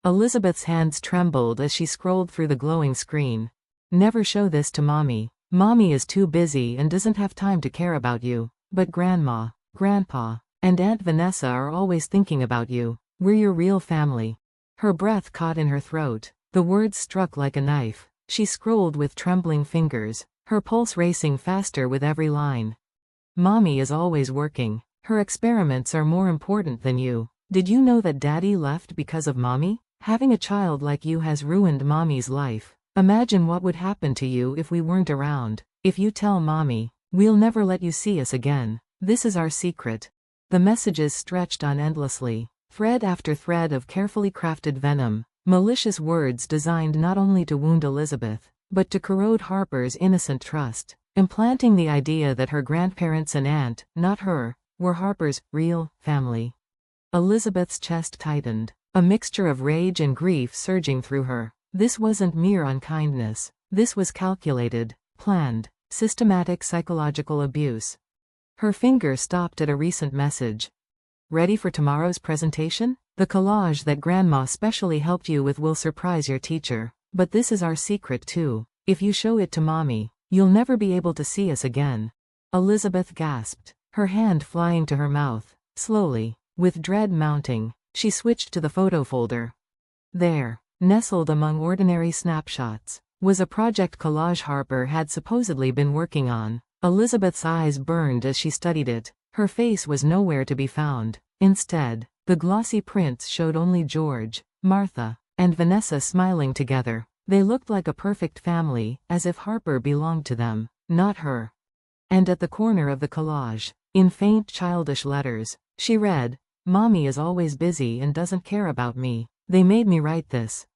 Elizabeth's hands trembled as she scrolled through the glowing screen. Never show this to Mommy. Mommy is too busy and doesn't have time to care about you. But Grandma, Grandpa, and Aunt Vanessa are always thinking about you. We're your real family. Her breath caught in her throat. The words struck like a knife. She scrolled with trembling fingers, her pulse racing faster with every line. Mommy is always working. Her experiments are more important than you. Did you know that Daddy left because of Mommy? Having a child like you has ruined Mommy's life. Imagine what would happen to you if we weren't around. If you tell Mommy, we'll never let you see us again. This is our secret. The messages stretched on endlessly, thread after thread of carefully crafted venom, malicious words designed not only to wound Elizabeth, but to corrode Harper's innocent trust, implanting the idea that her grandparents and aunt, not her, were Harper's real family. Elizabeth's chest tightened, a mixture of rage and grief surging through her. This wasn't mere unkindness. This was calculated, planned, systematic psychological abuse. Her finger stopped at a recent message. Ready for tomorrow's presentation? The collage that Grandma specially helped you with will surprise your teacher. But this is our secret too. If you show it to Mommy, you'll never be able to see us again. Elizabeth gasped, her hand flying to her mouth. Slowly, with dread mounting, she switched to the photo folder. There, nestled among ordinary snapshots, was a project collage Harper had supposedly been working on. Elizabeth's eyes burned as she studied it. Her face was nowhere to be found. Instead, the glossy prints showed only George, Martha, and Vanessa smiling together. They looked like a perfect family, as if Harper belonged to them, not her. And at the corner of the collage, in faint childish letters, she read, "Mommy is always busy and doesn't care about me. They made me write this."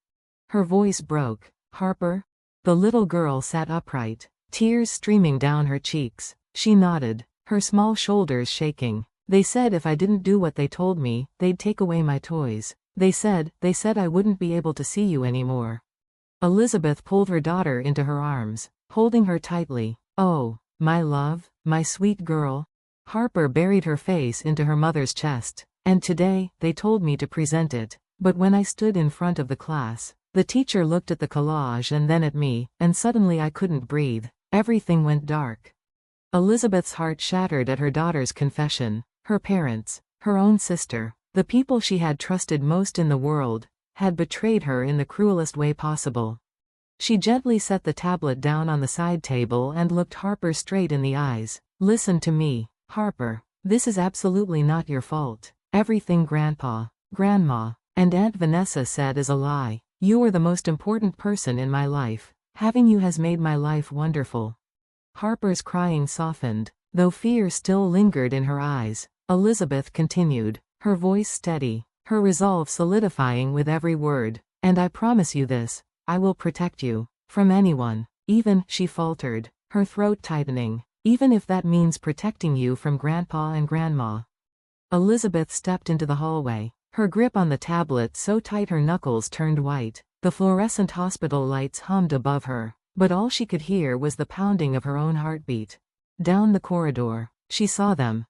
Her voice broke. "Harper?" The little girl sat upright, tears streaming down her cheeks. She nodded, her small shoulders shaking. "They said if I didn't do what they told me, they'd take away my toys. They said I wouldn't be able to see you anymore." Elizabeth pulled her daughter into her arms, holding her tightly. "Oh, my love, my sweet girl." Harper buried her face into her mother's chest. "And today, they told me to present it. But when I stood in front of the class, the teacher looked at the collage and then at me, and suddenly I couldn't breathe. Everything went dark." Elizabeth's heart shattered at her daughter's confession. Her parents, her own sister, the people she had trusted most in the world, had betrayed her in the cruelest way possible. She gently set the tablet down on the side table and looked Harper straight in the eyes. "Listen to me, Harper. This is absolutely not your fault. Everything Grandpa, Grandma, and Aunt Vanessa said is a lie. You are the most important person in my life. Having you has made my life wonderful." Harper's crying softened, though fear still lingered in her eyes. Elizabeth continued, her voice steady, her resolve solidifying with every word. "And I promise you this, I will protect you. From anyone. Even," she faltered, her throat tightening, "even if that means protecting you from Grandpa and Grandma." Elizabeth stepped into the hallway, her grip on the tablet so tight her knuckles turned white. The fluorescent hospital lights hummed above her, but all she could hear was the pounding of her own heartbeat. Down the corridor, she saw them.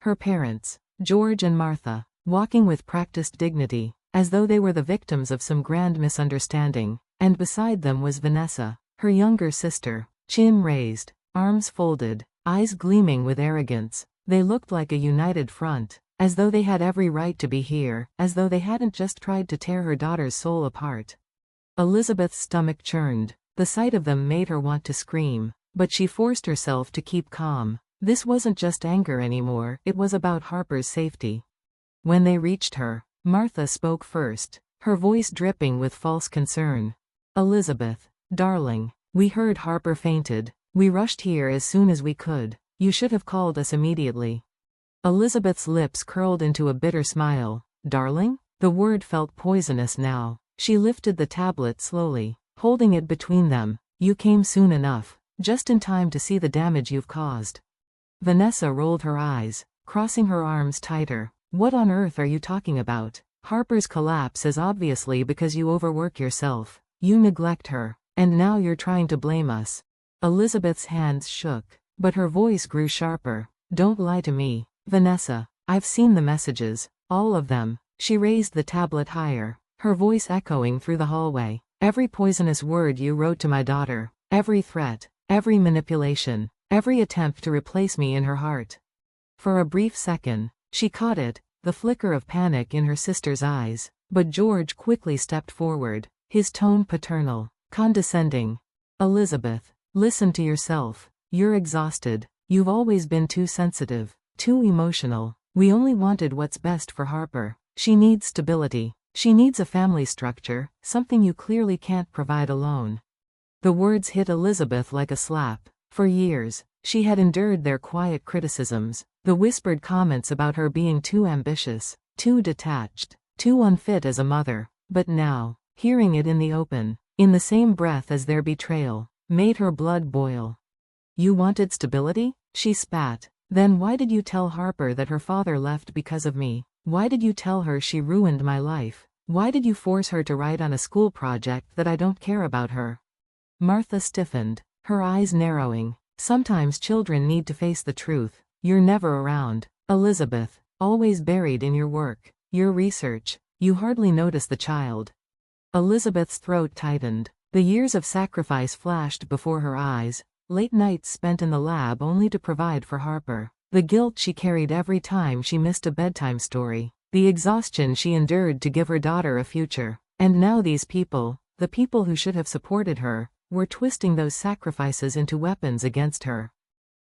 Her parents, George and Martha, walking with practiced dignity, as though they were the victims of some grand misunderstanding, and beside them was Vanessa, her younger sister, chin raised, arms folded, eyes gleaming with arrogance. They looked like a united front, as though they had every right to be here, as though they hadn't just tried to tear her daughter's soul apart. Elizabeth's stomach churned. The sight of them made her want to scream, but she forced herself to keep calm. This wasn't just anger anymore, it was about Harper's safety. When they reached her, Martha spoke first, her voice dripping with false concern. "Elizabeth, darling, we heard Harper fainted. We rushed here as soon as we could. You should have called us immediately." Elizabeth's lips curled into a bitter smile. "Darling?" The word felt poisonous now. She lifted the tablet slowly, holding it between them. "You came soon enough, just in time to see the damage you've caused." Vanessa rolled her eyes, crossing her arms tighter. "What on earth are you talking about? Harper's collapse is obviously because you overwork yourself. You neglect her, and now you're trying to blame us." Elizabeth's hands shook, but her voice grew sharper. "Don't lie to me, Vanessa. I've seen the messages, all of them." She raised the tablet higher, her voice echoing through the hallway. Every poisonous word you wrote to my daughter, every threat, every manipulation, every attempt to replace me in her heart. For a brief second, she caught it, the flicker of panic in her sister's eyes, but George quickly stepped forward, his tone paternal, condescending. Elizabeth, listen to yourself. You're exhausted. You've always been too sensitive, too emotional. We only wanted what's best for Harper. She needs stability. She needs a family structure, something you clearly can't provide alone. The words hit Elizabeth like a slap. For years, she had endured their quiet criticisms, the whispered comments about her being too ambitious, too detached, too unfit as a mother. But now, hearing it in the open, in the same breath as their betrayal, made her blood boil. You wanted stability? She spat. Then why did you tell Harper that her father left because of me? Why did you tell her she ruined my life? Why did you force her to write on a school project that I don't care about her? Martha stiffened, her eyes narrowing. Sometimes children need to face the truth. You're never around, Elizabeth, always buried in your work, your research. You hardly notice the child. Elizabeth's throat tightened. The years of sacrifice flashed before her eyes, late nights spent in the lab only to provide for Harper, the guilt she carried every time she missed a bedtime story, the exhaustion she endured to give her daughter a future. And now these people, the people who should have supported her, were twisting those sacrifices into weapons against her.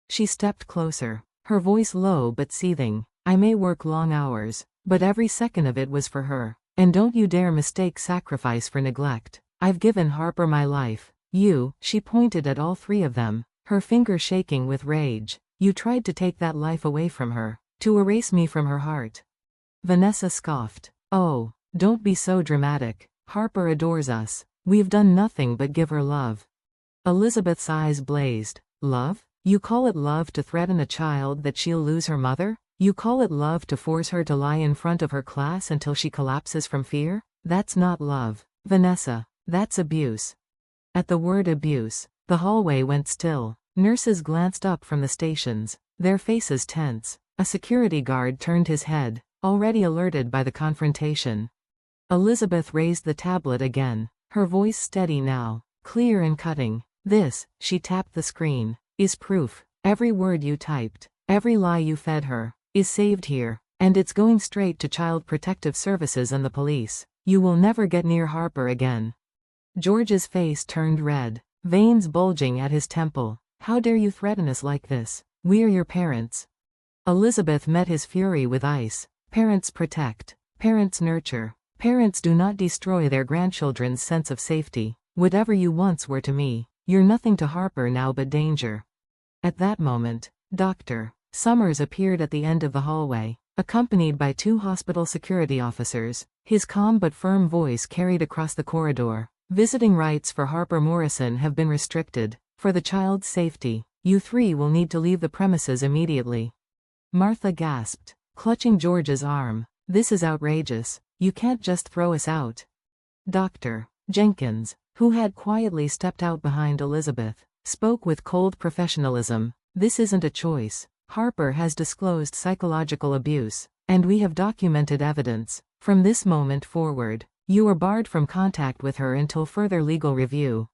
She stepped closer, her voice low but seething. I may work long hours, but every second of it was for her. And don't you dare mistake sacrifice for neglect. I've given Harper my life. You, she pointed at all three of them, her finger shaking with rage. You tried to take that life away from her, to erase me from her heart. Vanessa scoffed. Oh, don't be so dramatic. Harper adores us. We've done nothing but give her love. Elizabeth's eyes blazed. Love? You call it love to threaten a child that she'll lose her mother? You call it love to force her to lie in front of her class until she collapses from fear? That's not love, Vanessa. That's abuse. At the word abuse, the hallway went still. Nurses glanced up from the stations, their faces tense. A security guard turned his head, already alerted by the confrontation. Elizabeth raised the tablet again, her voice steady now, clear and cutting. This, she tapped the screen, is proof. Every word you typed, every lie you fed her, is saved here, and it's going straight to Child Protective Services and the police. You will never get near Harper again. George's face turned red, veins bulging at his temple. How dare you threaten us like this? We're your parents. Elizabeth met his fury with ice. Parents protect. Parents nurture. Parents do not destroy their grandchildren's sense of safety. Whatever you once were to me, you're nothing to Harper now but danger. At that moment, Dr. Summers appeared at the end of the hallway, accompanied by 2 hospital security officers. His calm but firm voice carried across the corridor. Visiting rights for Harper Morrison have been restricted. For the child's safety, you 3 will need to leave the premises immediately. Martha gasped, clutching George's arm. This is outrageous. You can't just throw us out. Dr. Jenkins, who had quietly stepped out behind Elizabeth, spoke with cold professionalism. This isn't a choice. Harper has disclosed psychological abuse, and we have documented evidence. From this moment forward, you are barred from contact with her until further legal review.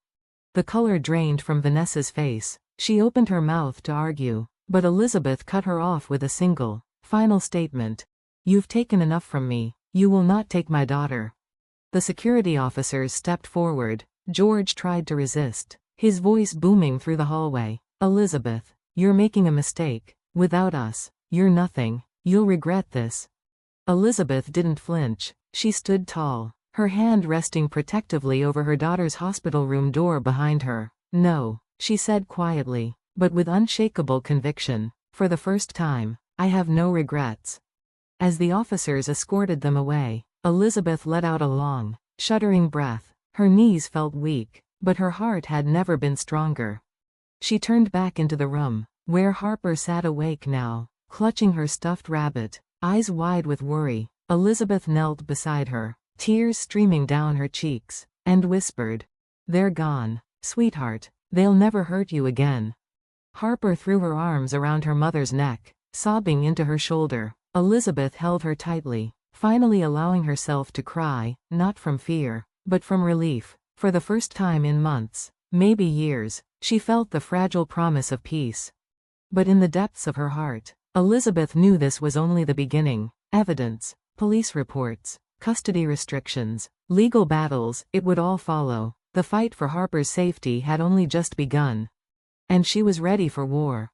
The color drained from Vanessa's face. She opened her mouth to argue, but Elizabeth cut her off with a single, final statement. You've taken enough from me. You will not take my daughter. The security officers stepped forward. George tried to resist, his voice booming through the hallway. Elizabeth, you're making a mistake. Without us, you're nothing. You'll regret this. Elizabeth didn't flinch. She stood tall, her hand resting protectively over her daughter's hospital room door behind her. No, she said quietly, but with unshakable conviction. For the first time, I have no regrets. As the officers escorted them away, Elizabeth let out a long, shuddering breath. Her knees felt weak, but her heart had never been stronger. She turned back into the room, where Harper sat awake now, clutching her stuffed rabbit, eyes wide with worry. Elizabeth knelt beside her, tears streaming down her cheeks, and whispered, "They're gone, sweetheart. They'll never hurt you again." Harper threw her arms around her mother's neck, sobbing into her shoulder. Elizabeth held her tightly, finally allowing herself to cry, not from fear, but from relief. For the first time in months, maybe years, she felt the fragile promise of peace. But in the depths of her heart, Elizabeth knew this was only the beginning. Evidence, police reports, custody restrictions, legal battles, it would all follow. The fight for Harper's safety had only just begun. And she was ready for war.